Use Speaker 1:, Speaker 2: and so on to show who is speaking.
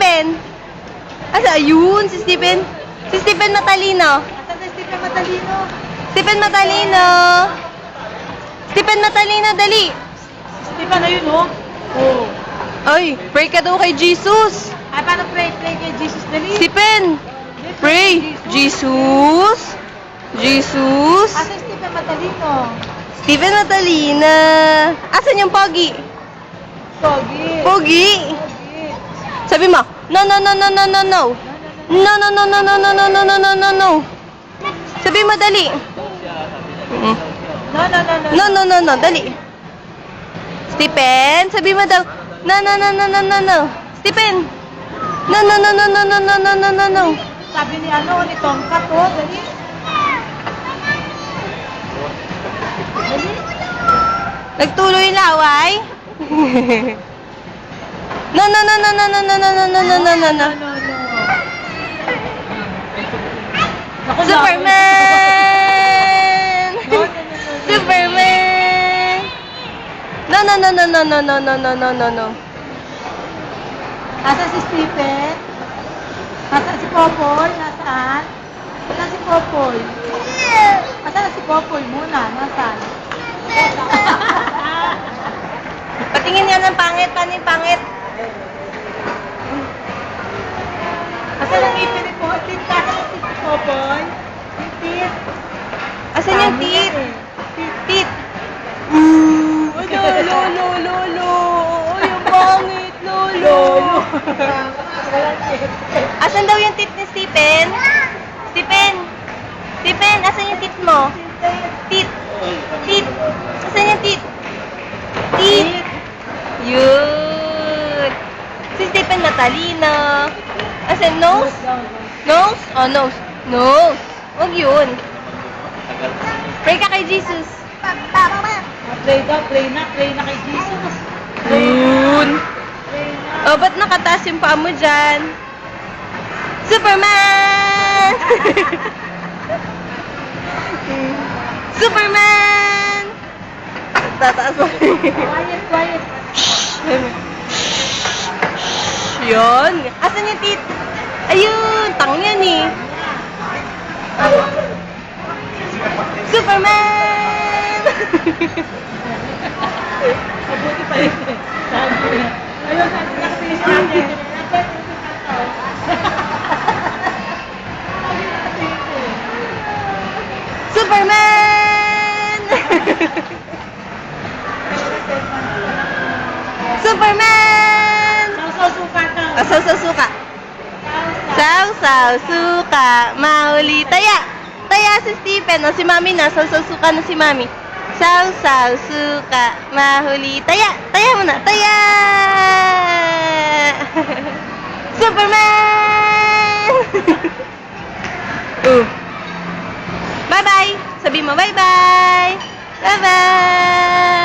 Speaker 1: Stephen? Asa? Ayun, si Stephen. Si Stephen matalino.
Speaker 2: Asan si Stephen Matalino?
Speaker 1: Stephen matalino. Stephen matalino, dali.
Speaker 2: Stephen, ayun oh. Oh.
Speaker 1: Ay, pray ka daw kay Jesus.
Speaker 2: Ay, paano pray kay Jesus? Dali.
Speaker 1: Stephen, pray. Jesus. Jesus.
Speaker 2: Asan Stephen Matalino?
Speaker 1: Stephen matalina. Asan yung Pogi?
Speaker 2: Pogi.
Speaker 1: Pogi.
Speaker 2: Pogi.
Speaker 1: Sabi mo, no, no, no, no, no, no, no. No, no, no, no, no, no, no, no, no, no, no, no. Sabi mo, dali.
Speaker 2: No, no, no, no.
Speaker 1: No, no, no, no, dali. Stephen, sabi mo daw, no, no, no, no, no, no, no. Stephen. No, no, no, no, no, no, no, no, no, no, no.
Speaker 2: Sabi ni ano, ni Tomcat oh. Dali. Dali.
Speaker 1: Nagtuloy yung laway? No, no, no, no, no, no, no, no, no, no, no, no, no, no.
Speaker 2: Naku,
Speaker 1: Superman! Superman! No, no, no, no, no, no, no, no, no, no, no, no.
Speaker 2: Asan si Stephen? Asan si Popoy? Nasaan? Asan si Popoy? Asan si Popoy muna? Nasaan?
Speaker 1: Patingin nga ng pangit. Paano yung pangit?
Speaker 2: Asan ang ipin ni Popoy? Asan si Popoy? Tit.
Speaker 1: Asan yung teeth? Teeth. Ay, lolo, lolo. Ay, yung pangit, lolo. Asan daw yung teeth ni Stephen? Stephen. Stephen, asan yung teeth mo? Teeth. Teeth. Asan yung teeth? Teeth. Yun. Si Stephen matalino. Asan nose? Nose? Oh, nose. Nose. Huwag yun. Pray ka kay Jesus.
Speaker 2: Pray daw, pray na kay Jesus.
Speaker 1: Yun.
Speaker 2: Pray na.
Speaker 1: Oh, ba't nakataas yung paa mo dyan? Superman! Superman! Tataas mo.
Speaker 2: Quiet, quiet.
Speaker 1: Yun. Asan yung teeth? Ayun, tang yan eh. Superman!
Speaker 2: Mabuti pa yun eh. Sabi na. Ayun, nakatilis natin.
Speaker 1: Superman! Superman!
Speaker 2: Sausaw-suka daw.
Speaker 1: Asaw sa suka. Saw, saw, suka. Mahuli. Taya. Taya si Stephen. O si Mami na. Saw, saw, suka na si Mami. Saw, saw, suka. Mahuli. Taya. Taya mo na. Taya! Superman! Bye-bye. Sabi mo bye-bye. Bye-bye.